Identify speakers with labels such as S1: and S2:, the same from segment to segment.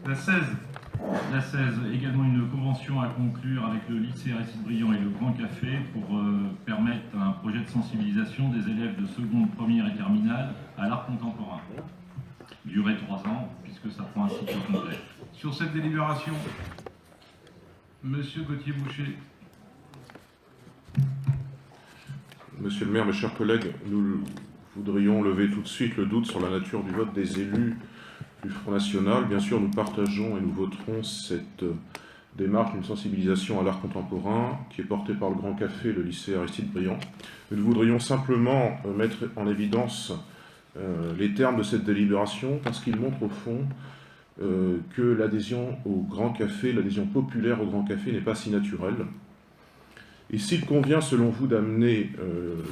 S1: La 16, également une convention à conclure avec le lycée Aristide Briand et le Grand Café pour permettre un projet de sensibilisation des élèves de seconde, première et terminale à l'art contemporain. Durée 3 ans, puisque ça prend un cycle complet. Sur cette délibération, Monsieur Gauthier-Boucher.
S2: Monsieur le maire, mes chers collègues, nous voudrions lever tout de suite le doute sur la nature du vote des élus du Front National. Bien sûr, nous partageons et nous voterons cette démarche d'une sensibilisation à l'art contemporain qui est portée par le Grand Café et le lycée Aristide Briand. Nous voudrions simplement mettre en évidence les termes de cette délibération parce qu'ils montrent au fond que l'adhésion au Grand Café, l'adhésion populaire au Grand Café n'est pas si naturelle. Et s'il convient, selon vous, d'amener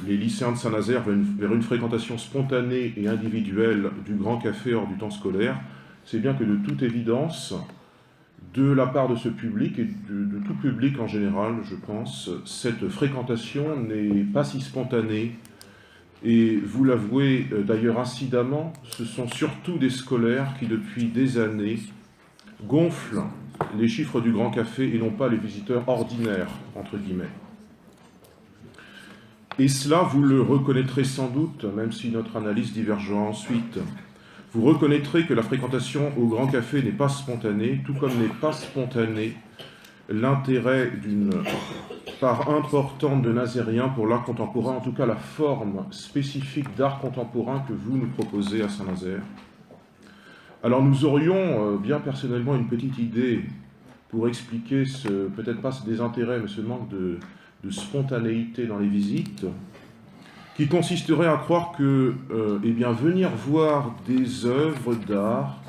S2: les lycéens de Saint-Nazaire vers une fréquentation spontanée et individuelle du Grand Café hors du temps scolaire, c'est bien que de toute évidence, de la part de ce public et de tout public en général, je pense, cette fréquentation n'est pas si spontanée. Et vous l'avouez d'ailleurs incidemment, ce sont surtout des scolaires qui, depuis des années, gonflent les chiffres du Grand Café et non pas les visiteurs ordinaires, entre guillemets. Et cela, vous le reconnaîtrez sans doute, même si notre analyse divergera ensuite. Vous reconnaîtrez que la fréquentation au Grand Café n'est pas spontanée, tout comme n'est pas spontané l'intérêt d'une part importante de Nazériens pour l'art contemporain, en tout cas la forme spécifique d'art contemporain que vous nous proposez à Saint-Nazaire. Alors nous aurions bien personnellement une petite idée pour expliquer peut-être pas ce désintérêt, mais ce manque de spontanéité dans les visites, qui consisterait à croire que eh bien, venir voir des œuvres d'art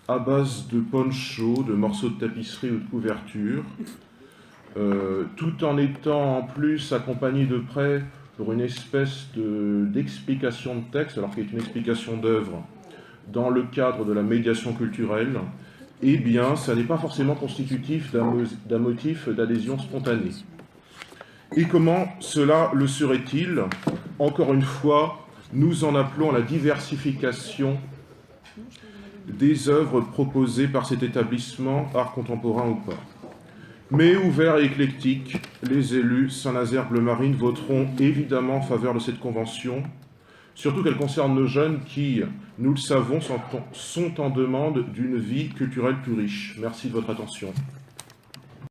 S2: à base de poncho, de morceaux de tapisserie ou de couverture, tout en étant en plus accompagné de près pour une espèce d'explication de texte, alors qu'il y a une explication d'œuvre dans le cadre de la médiation culturelle, eh bien, ça n'est pas forcément constitutif d'un motif d'adhésion spontanée. Et comment cela le serait-il? Encore une fois, nous en appelons à la diversification des œuvres proposées par cet établissement, art contemporain ou pas. Mais ouverts et éclectiques, les élus Saint-Nazaire-Bleu-Marine voteront évidemment en faveur de cette convention, surtout qu'elle concerne nos jeunes qui, nous le savons, sont en demande d'une vie culturelle plus riche. Merci de votre attention.